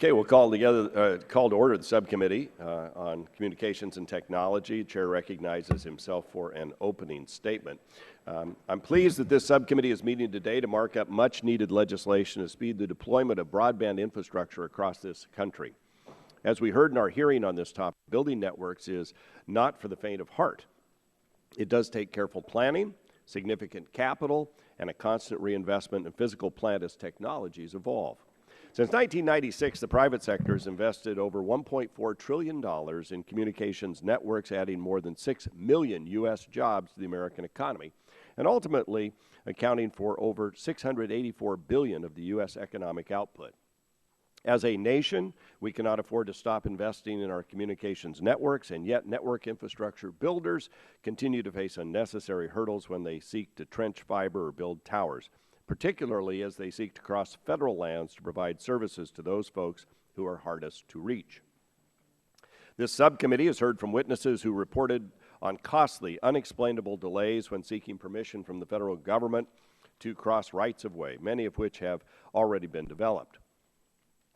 Okay, we'll call to order the subcommittee on communications and technology. The chair recognizes himself for an opening statement. I'm pleased that this subcommittee is meeting today to mark up much needed legislation to speed the deployment of broadband infrastructure across this country. As we heard in our hearing on this topic, building networks is not for the faint of heart. It does take careful planning, significant capital, and a constant reinvestment in physical plant as technologies evolve. Since 1996, the private sector has invested over $1.4 trillion in communications networks, adding more than 6 million U.S. jobs to the American economy, and ultimately accounting for over $684 billion of the U.S. economic output. As a nation, we cannot afford to stop investing in our communications networks, and yet network infrastructure builders continue to face unnecessary hurdles when they seek to trench fiber or build towers, particularly as they seek to cross federal lands to provide services to those folks who are hardest to reach. This subcommittee has heard from witnesses who reported on costly, unexplainable delays when seeking permission from the federal government to cross rights-of-way, many of which have already been developed.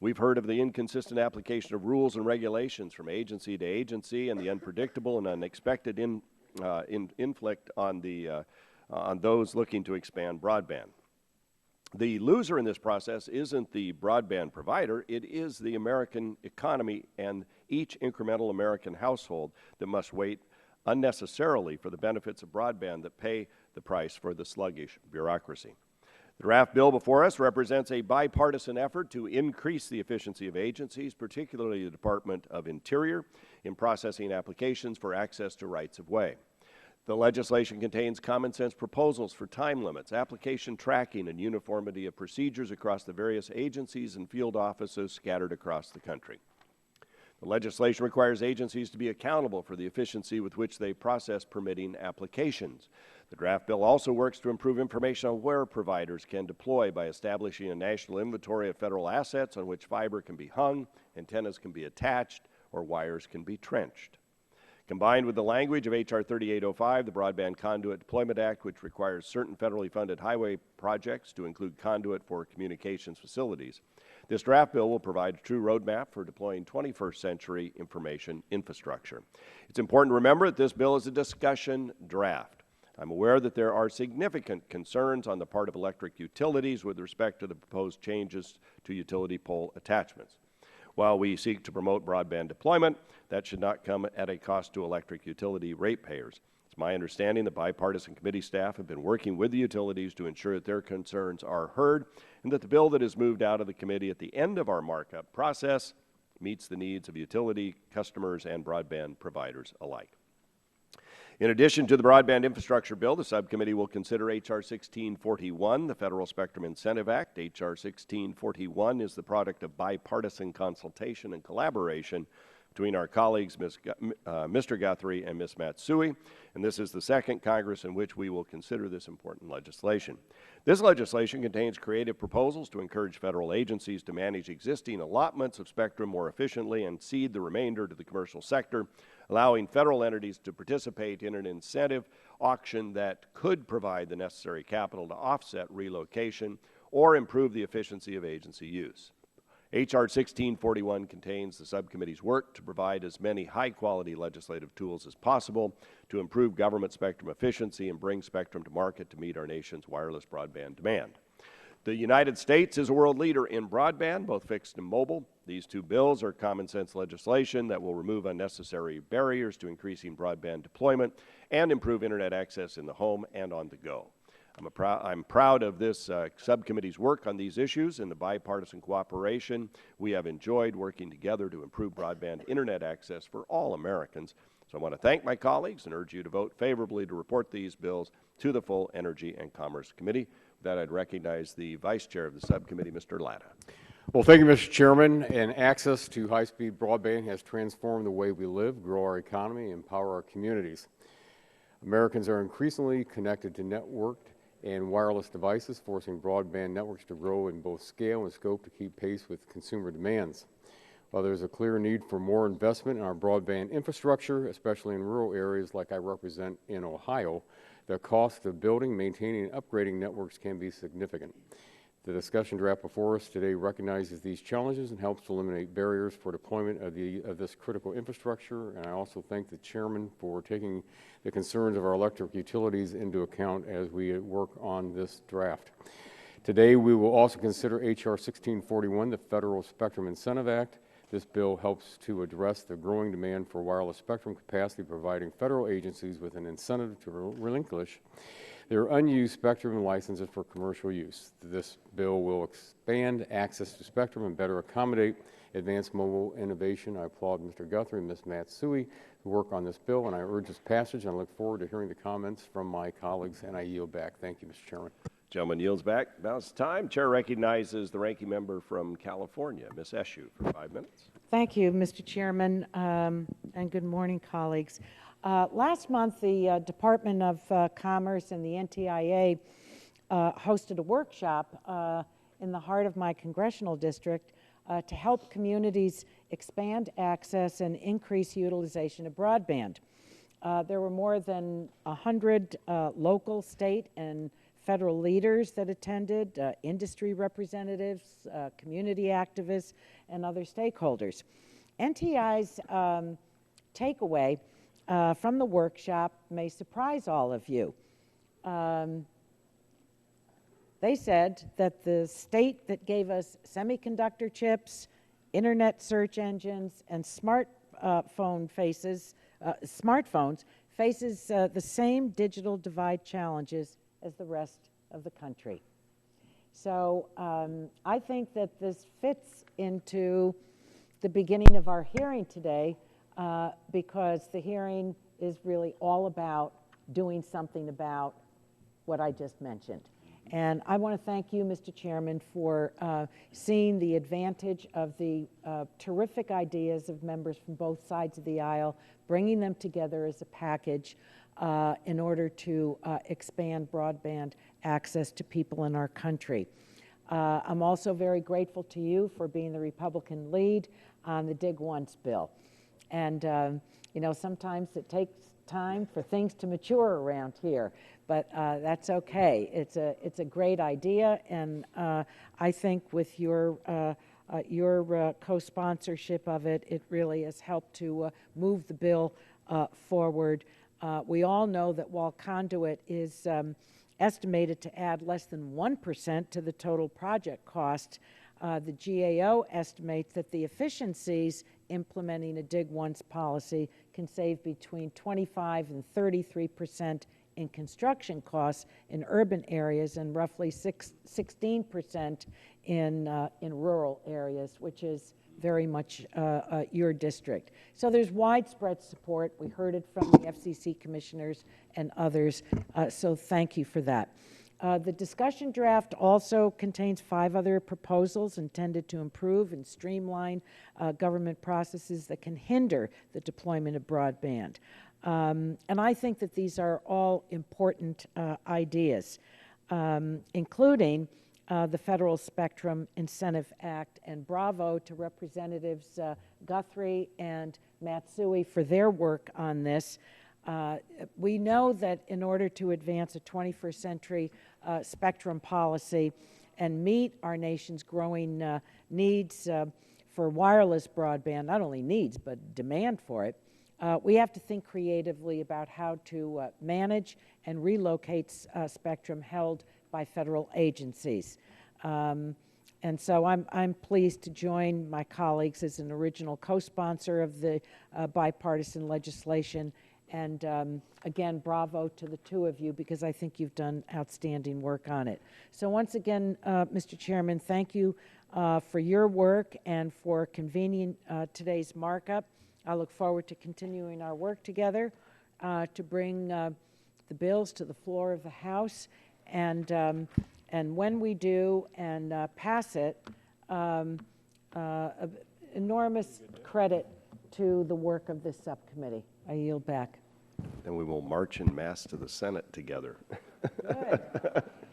We've heard of the inconsistent application of rules and regulations from agency to agency and the unpredictable and unexpected inflict on those looking to expand broadband. The loser in this process isn't the broadband provider, it is the American economy and each incremental American household that must wait unnecessarily for the benefits of broadband that pay the price for the sluggish bureaucracy. The draft bill before us represents a bipartisan effort to increase the efficiency of agencies, particularly the Department of Interior, in processing applications for access to rights-of-way. The legislation contains common-sense proposals for time limits, application tracking, and uniformity of procedures across the various agencies and field offices scattered across the country. The legislation requires agencies to be accountable for the efficiency with which they process permitting applications. The draft bill also works to improve information on where providers can deploy by establishing a national inventory of federal assets on which fiber can be hung, antennas can be attached, or wires can be trenched. Combined with the language of H.R. 3805, the Broadband Conduit Deployment Act, which requires certain federally funded highway projects to include conduit for communications facilities, this draft bill will provide a true roadmap for deploying 21st century information infrastructure. It's important to remember that this bill is a discussion draft. I'm aware that there are significant concerns on the part of electric utilities with respect to the proposed changes to utility pole attachments. While we seek to promote broadband deployment, that should not come at a cost to electric utility ratepayers. It's my understanding that bipartisan committee staff have been working with the utilities to ensure that their concerns are heard and that the bill that is moved out of the committee at the end of our markup process meets the needs of utility customers and broadband providers alike. In addition to the broadband infrastructure bill, the subcommittee will consider H.R. 1641, the Federal Spectrum Incentive Act. H.R. 1641 is the product of bipartisan consultation and collaboration between our colleagues, Mr. Guthrie and Ms. Matsui, and this is the second Congress in which we will consider this important legislation. This legislation contains creative proposals to encourage federal agencies to manage existing allotments of spectrum more efficiently and cede the remainder to the commercial sector, allowing federal entities to participate in an incentive auction that could provide the necessary capital to offset relocation or improve the efficiency of agency use. H.R. 1641 contains the subcommittee's work to provide as many high-quality legislative tools as possible to improve government spectrum efficiency and bring spectrum to market to meet our nation's wireless broadband demand. The United States is a world leader in broadband, both fixed and mobile. These two bills are common-sense legislation that will remove unnecessary barriers to increasing broadband deployment and improve Internet access in the home and on the go. I'm proud of this subcommittee's work on these issues and the bipartisan cooperation we have enjoyed working together to improve broadband Internet access for all Americans. So I want to thank my colleagues and urge you to vote favorably to report these bills to the full Energy and Commerce Committee. With that, I'd recognize the Vice Chair of the subcommittee, Mr. Latta. Well, thank you, Mr. Chairman. And access to high-speed broadband has transformed the way we live, grow our economy, and empower our communities. Americans are increasingly connected to networked and wireless devices, forcing broadband networks to grow in both scale and scope to keep pace with consumer demands. While there is a clear need for more investment in our broadband infrastructure, especially in rural areas like I represent in Ohio, the cost of building, maintaining, and upgrading networks can be significant. The discussion draft before us today recognizes these challenges and helps to eliminate barriers for deployment of this critical infrastructure. And I also thank the chairman for taking the concerns of our electric utilities into account as we work on this draft. Today, we will also consider H.R. 1641, the Federal Spectrum Incentive Act. This bill helps to address the growing demand for wireless spectrum capacity, providing federal agencies with an incentive to relinquish their unused spectrum licenses for commercial use. This bill will expand access to spectrum and better accommodate advanced mobile innovation. I applaud Mr. Guthrie and Ms. Matsui who work on this bill, and I urge its passage, and I look forward to hearing the comments from my colleagues, and I yield back. Thank you, Mr. Chairman. Gentleman yields back. Now it's time. Chair recognizes the ranking member from California, Ms. Eshoo, for 5 minutes. Thank you, Mr. Chairman, and good morning, colleagues. Last month, the Department of Commerce and the NTIA hosted a workshop in the heart of my congressional district to help communities expand access and increase utilization of broadband. There were more than 100 local, state, and federal leaders that attended, industry representatives, community activists, and other stakeholders. NTI's takeaway from the workshop may surprise all of you. They said that the state that gave us semiconductor chips, internet search engines, and smartphones faces the same digital divide challenges as the rest of the country. So I think that this fits into the beginning of our hearing today because the hearing is really all about doing something about what I just mentioned. And I want to thank you, Mr. Chairman, for seeing the advantage of the terrific ideas of members from both sides of the aisle, bringing them together as a package in order to expand broadband access to people in our country. I'm also very grateful to you for being the Republican lead on the Dig Once bill. And, you know, sometimes it takes time for things to mature around here, but that's okay. It's a great idea, and I think with your co-sponsorship of it, it really has helped to move the bill forward. We all know that while conduit is estimated to add less than 1% to the total project cost, the GAO estimates that the efficiencies implementing a Dig Once policy can save between 25 and 33% in construction costs in urban areas and roughly 16% in rural areas, which is very much your district. So there's widespread support. We heard it from the FCC commissioners and others, so thank you for that. The discussion draft also contains 5 other proposals intended to improve and streamline government processes that can hinder the deployment of broadband. And I think that these are all important ideas, including the Federal Spectrum Incentive Act, and bravo to Representatives Guthrie and Matsui for their work on this. We know that in order to advance a 21st century spectrum policy and meet our nation's growing needs for wireless broadband, not only needs, but demand for it, we have to think creatively about how to manage and relocate spectrum held by federal agencies. And so I'm pleased to join my colleagues as an original co-sponsor of the bipartisan legislation. And again, bravo to the two of you, because I think you've done outstanding work on it. So once again, Mr. Chairman, thank you for your work and for convening today's markup. I look forward to continuing our work together to bring the bills to the floor of the House. And when we do and pass it, enormous credit to the work of this subcommittee. I yield back. Then we will march en masse to the Senate together. Good.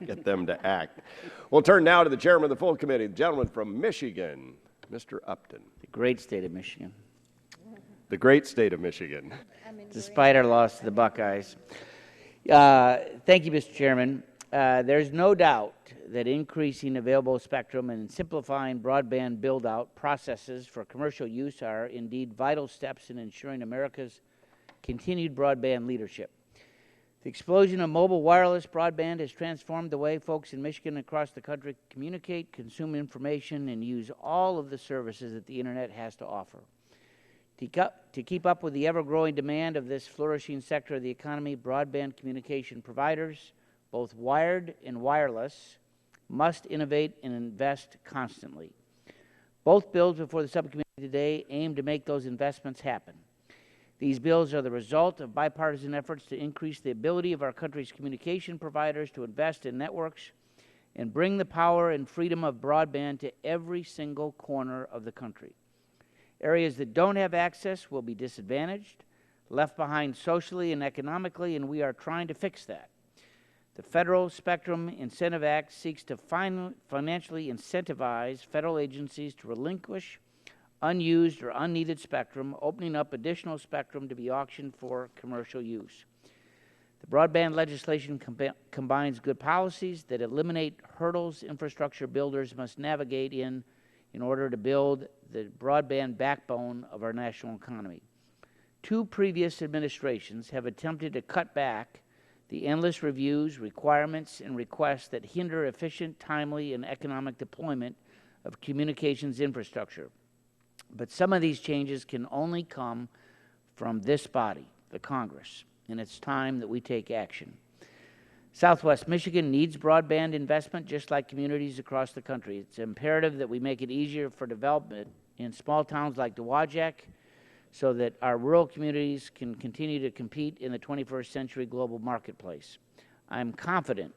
Get them to act. We'll turn now to the chairman of the full committee, the gentleman from Michigan, Mr. Upton. The great state of Michigan. The great state of Michigan. Despite our loss to the Buckeyes. Thank you, Mr. Chairman. There's no doubt that increasing available spectrum and simplifying broadband build-out processes for commercial use are indeed vital steps in ensuring America's continued broadband leadership. The explosion of mobile wireless broadband has transformed the way folks in Michigan and across the country communicate, consume information, and use all of the services that the Internet has to offer. To keep up with the ever-growing demand of this flourishing sector of the economy, broadband communication providers, both wired and wireless, must innovate and invest constantly. Both bills before the subcommittee today aim to make those investments happen. These bills are the result of bipartisan efforts to increase the ability of our country's communication providers to invest in networks and bring the power and freedom of broadband to every single corner of the country. Areas that don't have access will be disadvantaged, left behind socially and economically, and we are trying to fix that. The Federal Spectrum Incentive Act seeks to financially incentivize federal agencies to relinquish unused or unneeded spectrum, opening up additional spectrum to be auctioned for commercial use. The broadband legislation combines good policies that eliminate hurdles infrastructure builders must navigate in order to build the broadband backbone of our national economy. Two previous administrations have attempted to cut back the endless reviews, requirements, and requests that hinder efficient, timely, and economic deployment of communications infrastructure. But some of these changes can only come from this body, the Congress, and it's time that we take action. Southwest Michigan needs broadband investment just like communities across the country. It's imperative that we make it easier for development in small towns like Dowagiac so that our rural communities can continue to compete in the 21st century global marketplace. I'm confident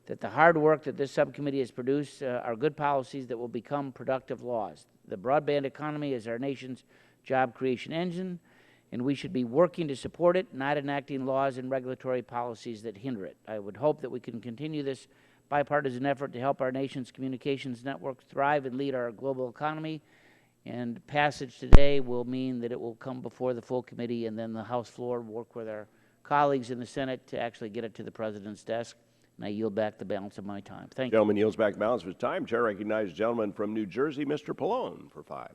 that the hard work that this subcommittee has produced are good policies that will become productive laws. The broadband economy is our nation's job creation engine, and we should be working to support it, not enacting laws and regulatory policies that hinder it. I would hope that we can continue this bipartisan effort to help our nation's communications networks thrive and lead our global economy. And passage today will mean that it will come before the full committee and then the House floor will work with our colleagues in the Senate to actually get it to the President's desk. And I yield back the balance of my time. Thank you. Gentleman yields back the balance of his time. Chair recognizes the gentleman from New Jersey, Mr. Pallone, for 5.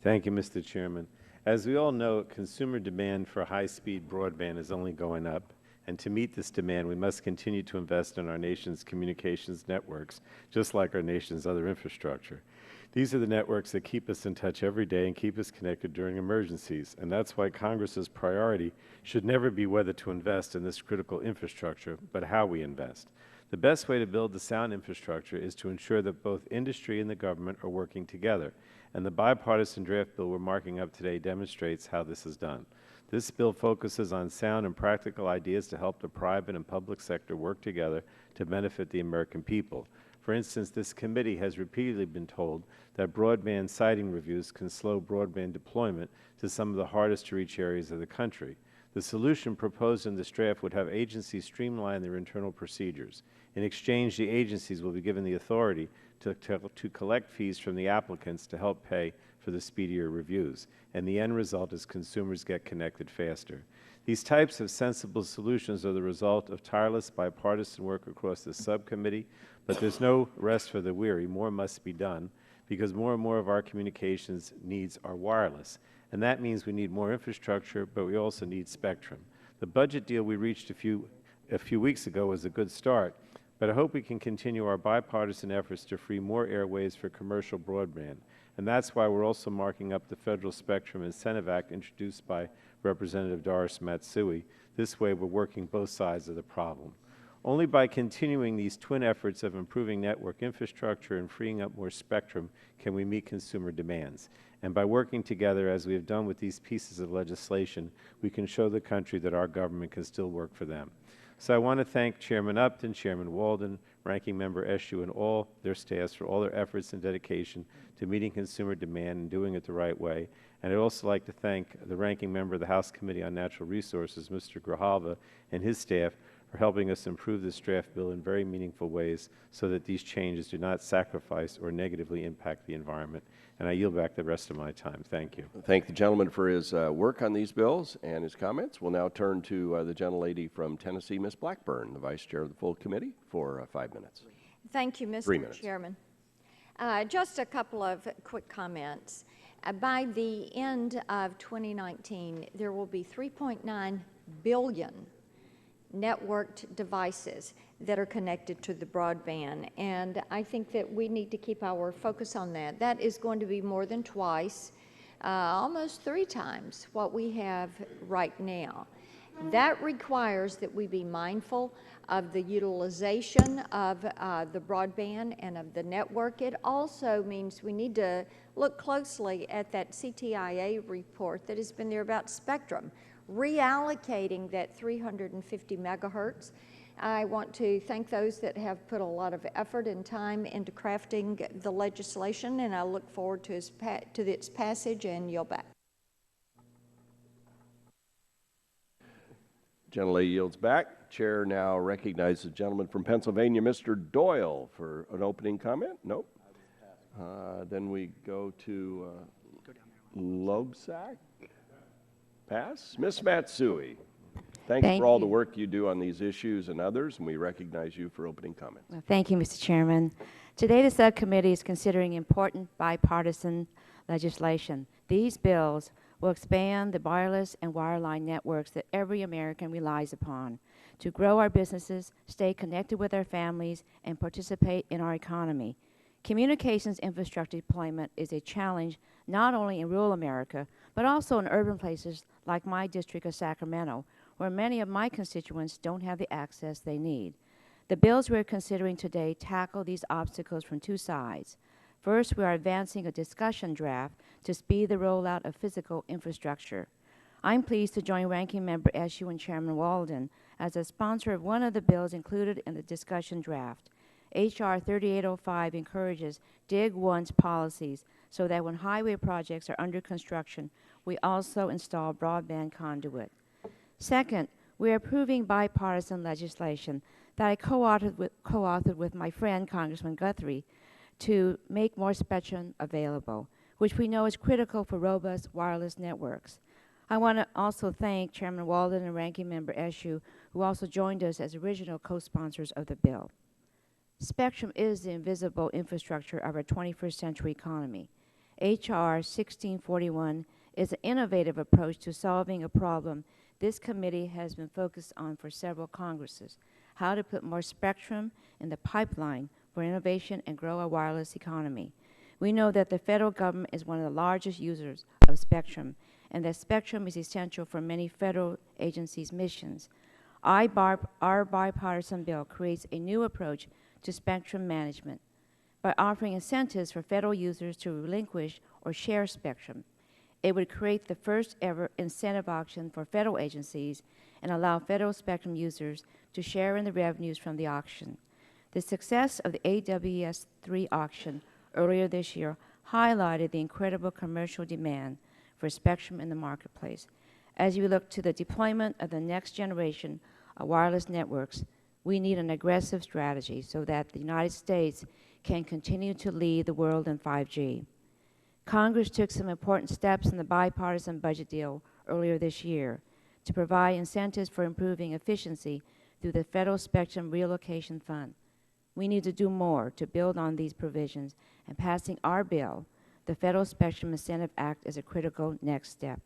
Thank you, Mr. Chairman. As we all know, consumer demand for high-speed broadband is only going up, and to meet this demand, we must continue to invest in our nation's communications networks, just like our nation's other infrastructure. These are the networks that keep us in touch every day and keep us connected during emergencies, and that's why Congress's priority should never be whether to invest in this critical infrastructure, but how we invest. The best way to build the sound infrastructure is to ensure that both industry and the government are working together, and the bipartisan draft bill we're marking up today demonstrates how this is done. This bill focuses on sound and practical ideas to help the private and public sector work together to benefit the American people. For instance, this committee has repeatedly been told that broadband siting reviews can slow broadband deployment to some of the hardest to reach areas of the country. The solution proposed in this draft would have agencies streamline their internal procedures. In exchange, the agencies will be given the authority to collect fees from the applicants to help pay for the speedier reviews. And the end result is consumers get connected faster. These types of sensible solutions are the result of tireless bipartisan work across the subcommittee, but there's no rest for the weary. More must be done because more and more of our communications needs are wireless. And that means we need more infrastructure, but we also need spectrum. The budget deal we reached a few weeks ago was a good start, but I hope we can continue our bipartisan efforts to free more airways for commercial broadband. And that's why we're also marking up the Federal Spectrum Incentive Act introduced by Representative Doris Matsui. This way, we're working both sides of the problem. Only by continuing these twin efforts of improving network infrastructure and freeing up more spectrum can we meet consumer demands. And by working together, as we have done with these pieces of legislation, we can show the country that our government can still work for them. So I want to thank Chairman Upton, Chairman Walden, Ranking Member Eshoo, and all their staffs for all their efforts and dedication to meeting consumer demand and doing it the right way. And I'd also like to thank the Ranking Member of the House Committee on Natural Resources, Mr. Grijalva, and his staff for helping us improve this draft bill in very meaningful ways so that these changes do not sacrifice or negatively impact the environment. And I yield back the rest of my time. Thank you. Thank the gentleman for his work on these bills and his comments. We'll now turn to the gentlelady from Tennessee, Ms. Blackburn, the Vice Chair of the full committee, for 5 minutes. Thank you, Mr. 3 minutes. Chairman. Just a couple of quick comments. By the end of 2019, there will be 3.9 billion networked devices that are connected to the broadband, and I think that we need to keep our focus on that. That is going to be more than twice, almost 3 times what we have right now. That requires that we be mindful of the utilization of the broadband and of the network. It also means we need to look closely at that CTIA report that has been there about spectrum, reallocating that 350 megahertz. I want to thank those that have put a lot of effort and time into crafting the legislation, and I look forward to its passage and yield back. Gentlelady yields back. Chair now recognizes the gentleman from Pennsylvania, Mr. Doyle, for an opening comment. Nope. Then we go to Loebsack. Pass. Ms. Matsui. Thanks for all the work you do on these issues and others, and we recognize you for opening comments. Well, thank you, Mr. Chairman. Today, the subcommittee is considering important bipartisan legislation. These bills will expand the wireless and wireline networks that every American relies upon to grow our businesses, stay connected with our families, and participate in our economy. Communications infrastructure deployment is a challenge not only in rural America, but also in urban places like my district of Sacramento, where many of my constituents don't have the access they need. The bills we're considering today tackle these obstacles from 2 sides. First, we are advancing a discussion draft to speed the rollout of physical infrastructure. I'm pleased to join Ranking Member Eshoo and Chairman Walden as a sponsor of one of the bills included in the discussion draft. H.R. 3805 encourages dig once policies so that when highway projects are under construction, we also install broadband conduit. Second, we are approving bipartisan legislation that I co-authored with my friend, Congressman Guthrie, to make more spectrum available, which we know is critical for robust wireless networks. I want to also thank Chairman Walden and Ranking Member Eshoo, who also joined us as original co-sponsors of the bill. Spectrum is the invisible infrastructure of our 21st century economy. H.R. 1641 is an innovative approach to solving a problem this committee has been focused on for several Congresses: how to put more spectrum in the pipeline for innovation and grow our wireless economy. We know that the federal government is one of the largest users of spectrum, and that spectrum is essential for many federal agencies' missions. Our bipartisan bill creates a new approach to spectrum management by offering incentives for federal users to relinquish or share spectrum. It would create the first ever incentive auction for federal agencies and allow federal spectrum users to share in the revenues from the auction. The success of the AWS-3 auction earlier this year highlighted the incredible commercial demand for spectrum in the marketplace. As we look to the deployment of the next generation of wireless networks, we need an aggressive strategy so that the United States can continue to lead the world in 5G. Congress took some important steps in the bipartisan budget deal earlier this year to provide incentives for improving efficiency through the Federal Spectrum Relocation Fund. We need to do more to build on these provisions, and passing our bill, the Federal Spectrum Incentive Act, is a critical next step.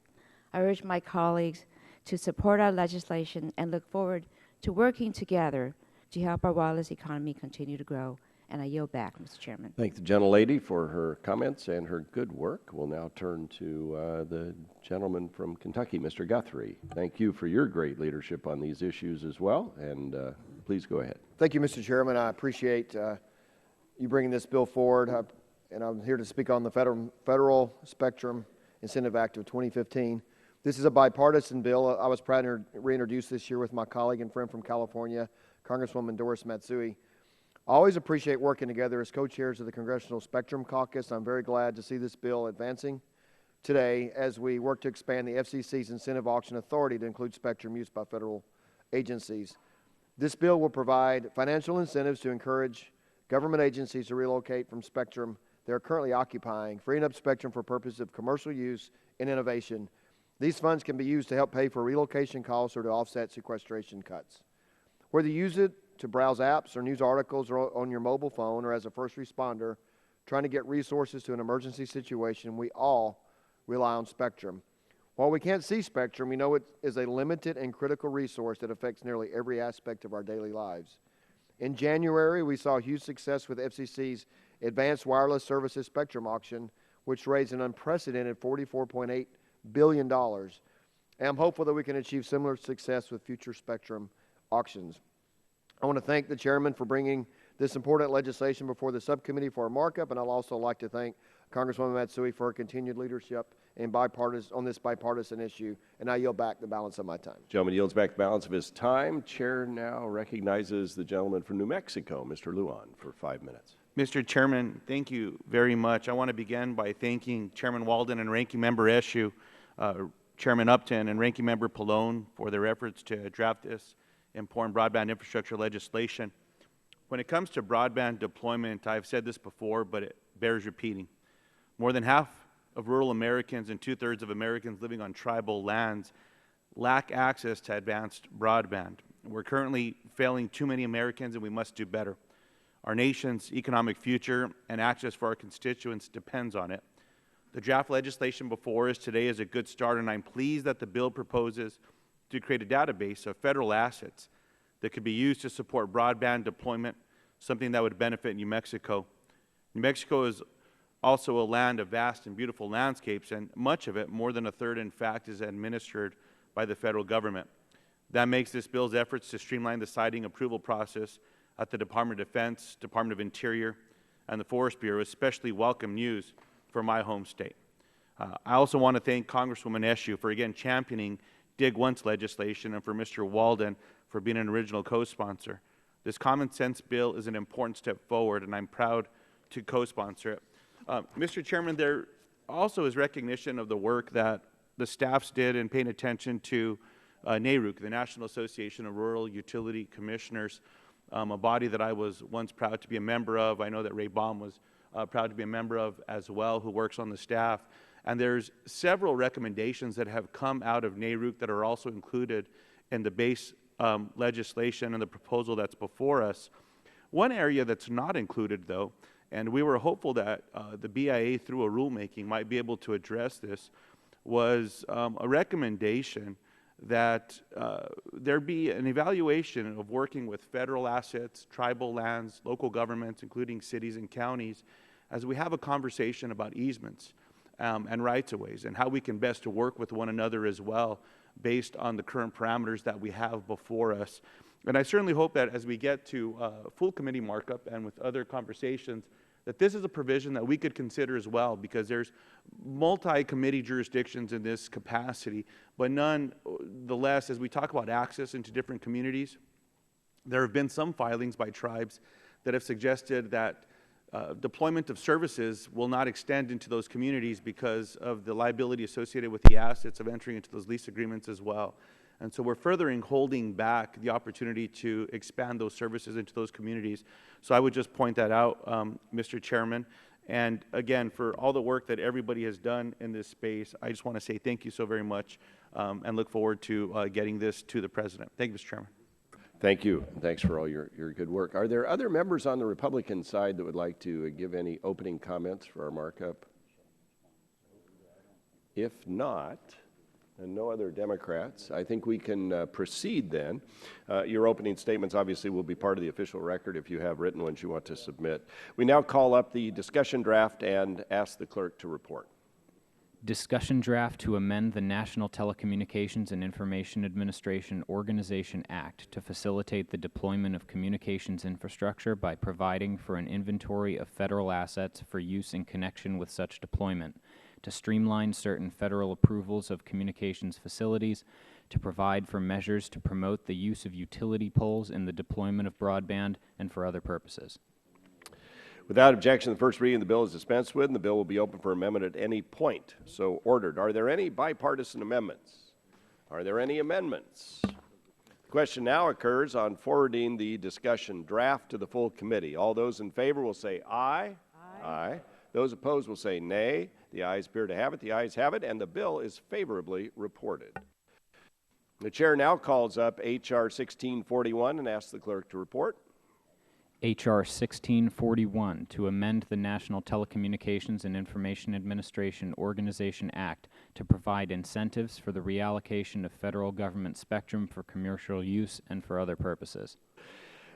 I urge my colleagues to support our legislation and look forward to working together to help our wireless economy continue to grow. And I yield back, Mr. Chairman. Thank the gentlelady for her comments and her good work. We'll now turn to the gentleman from Kentucky, Mr. Guthrie. Thank you for your great leadership on these issues as well, and please go ahead. Thank you, Mr. Chairman. I appreciate you bringing this bill forward, and I'm here to speak on the Federal Spectrum Incentive Act of 2015. This is a bipartisan bill. I was proud to reintroduce this year with my colleague and friend from California, Congresswoman Doris Matsui. I always appreciate working together as co-chairs of the Congressional Spectrum Caucus. I'm very glad to see this bill advancing today as we work to expand the FCC's incentive auction authority to include spectrum use by federal agencies. This bill will provide financial incentives to encourage government agencies to relocate from spectrum they are currently occupying, freeing up spectrum for purposes of commercial use and innovation. These funds can be used to help pay for relocation costs or to offset sequestration cuts. Whether you use it to browse apps or news articles or on your mobile phone or as a first responder trying to get resources to an emergency situation, we all rely on spectrum. While we can't see spectrum, we know it is a limited and critical resource that affects nearly every aspect of our daily lives. In January, we saw huge success with FCC's Advanced Wireless Services Spectrum Auction, which raised an unprecedented $44.8 billion. And I'm hopeful that we can achieve similar success with future spectrum auctions. I want to thank the chairman for bringing this important legislation before the subcommittee for a markup, and I'd also like to thank Congresswoman Matsui for her continued leadership on this bipartisan issue, and I yield back the balance of my time. Gentleman yields back the balance of his time. Chair now recognizes the gentleman from New Mexico, Mr. Lujan, for 5 minutes. Mr. Chairman, thank you very much. I want to begin by thanking Chairman Walden and Ranking Member Eshoo, Chairman Upton and Ranking Member Pallone for their efforts to draft this important broadband infrastructure legislation. When it comes to broadband deployment, I've said this before, but it bears repeating. More than half of rural Americans and 2/3 of Americans living on tribal lands lack access to advanced broadband. We're currently failing too many Americans, and we must do better. Our nation's economic future and access for our constituents depends on it. The draft legislation before us today is a good start, and I'm pleased that the bill proposes to create a database of federal assets that could be used to support broadband deployment, something that would benefit New Mexico. New Mexico is also a land of vast and beautiful landscapes, and much of it, more than a third in fact, is administered by the federal government. That makes this bill's efforts to streamline the siting approval process at the Department of Defense, Department of Interior, and the Forest Bureau especially welcome news for my home state. I also want to thank Congresswoman Eshoo for again championing Dig Once legislation and for Mr. Walden for being an original co-sponsor. This common sense bill is an important step forward, and I'm proud to co-sponsor it. Mr. Chairman, there also is recognition of the work that the staffs did in paying attention to NARUC, the National Association of Rural Utility Commissioners, a body that I was once proud to be a member of. I know that Ray Baum was proud to be a member of as well, who works on the staff. And there's several recommendations that have come out of NARUC that are also included in the base legislation and the proposal that's before us. One area that's not included, though, and we were hopeful that the BIA, through a rulemaking, might be able to address this, was a recommendation that there be an evaluation of working with federal assets, tribal lands, local governments, including cities and counties, as we have a conversation about easements and rights-of-ways and how we can best to work with one another as well based on the current parameters that we have before us. And I certainly hope that as we get to full committee markup and with other conversations, that this is a provision that we could consider as well, because there's multi-committee jurisdictions in this capacity, but nonetheless, as we talk about access into different communities, there have been some filings by tribes that have suggested that deployment of services will not extend into those communities because of the liability associated with the assets of entering into those lease agreements as well. And so we're holding back the opportunity to expand those services into those communities. So I would just point that out, Mr. Chairman. And again, for all the work that everybody has done in this space, I just want to say thank you so very much and look forward to getting this to the President. Thank you, Mr. Chairman. Thank you. Thanks for all your good work. Are there other members on the Republican side that would like to give any opening comments for our markup? If not, and no other Democrats, I think we can proceed then. Your opening statements obviously will be part of the official record if you have written ones you want to submit. We now call up the discussion draft and ask the clerk to report. Discussion draft to amend the National Telecommunications and Information Administration Organization Act to facilitate the deployment of communications infrastructure by providing for an inventory of federal assets for use in connection with such deployment, to streamline certain federal approvals of communications facilities, to provide for measures to promote the use of utility poles in the deployment of broadband, and for other purposes. Without objection, the first reading of the bill is dispensed with, and the bill will be open for amendment at any point. So ordered. Are there any bipartisan amendments? Are there any amendments? The Question now occurs on forwarding the discussion draft to the full committee. All those in favor will say aye. Aye. Those opposed will say nay. The ayes appear to have it. The ayes have it, and the bill is favorably reported. The chair now calls up H.R. 1641 and asks the clerk to report. H.R. 1641 to amend the National Telecommunications and Information Administration Organization Act to provide incentives for the reallocation of federal government spectrum for commercial use and for other purposes.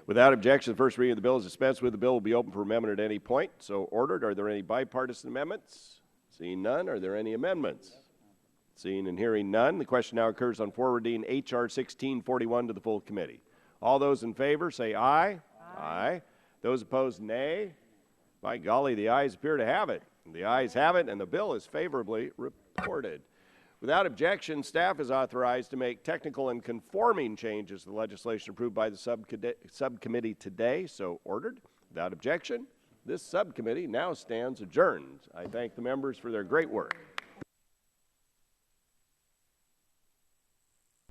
Without objection, the first reading of the bill is dispensed with. The bill will be open for amendment at any point. So ordered. Are there any bipartisan amendments? Seeing none, are there any amendments? Seeing and hearing none, the question now occurs on forwarding H.R. 1641 to the full committee. All those in favor say aye. Aye. Those opposed, nay. By golly, the ayes appear to have it. The ayes have it, and the bill is favorably reported. Without objection, staff is authorized to make technical and conforming changes to the legislation approved by the subcommittee today, so ordered. Without objection, this subcommittee now stands adjourned. I thank the members for their great work.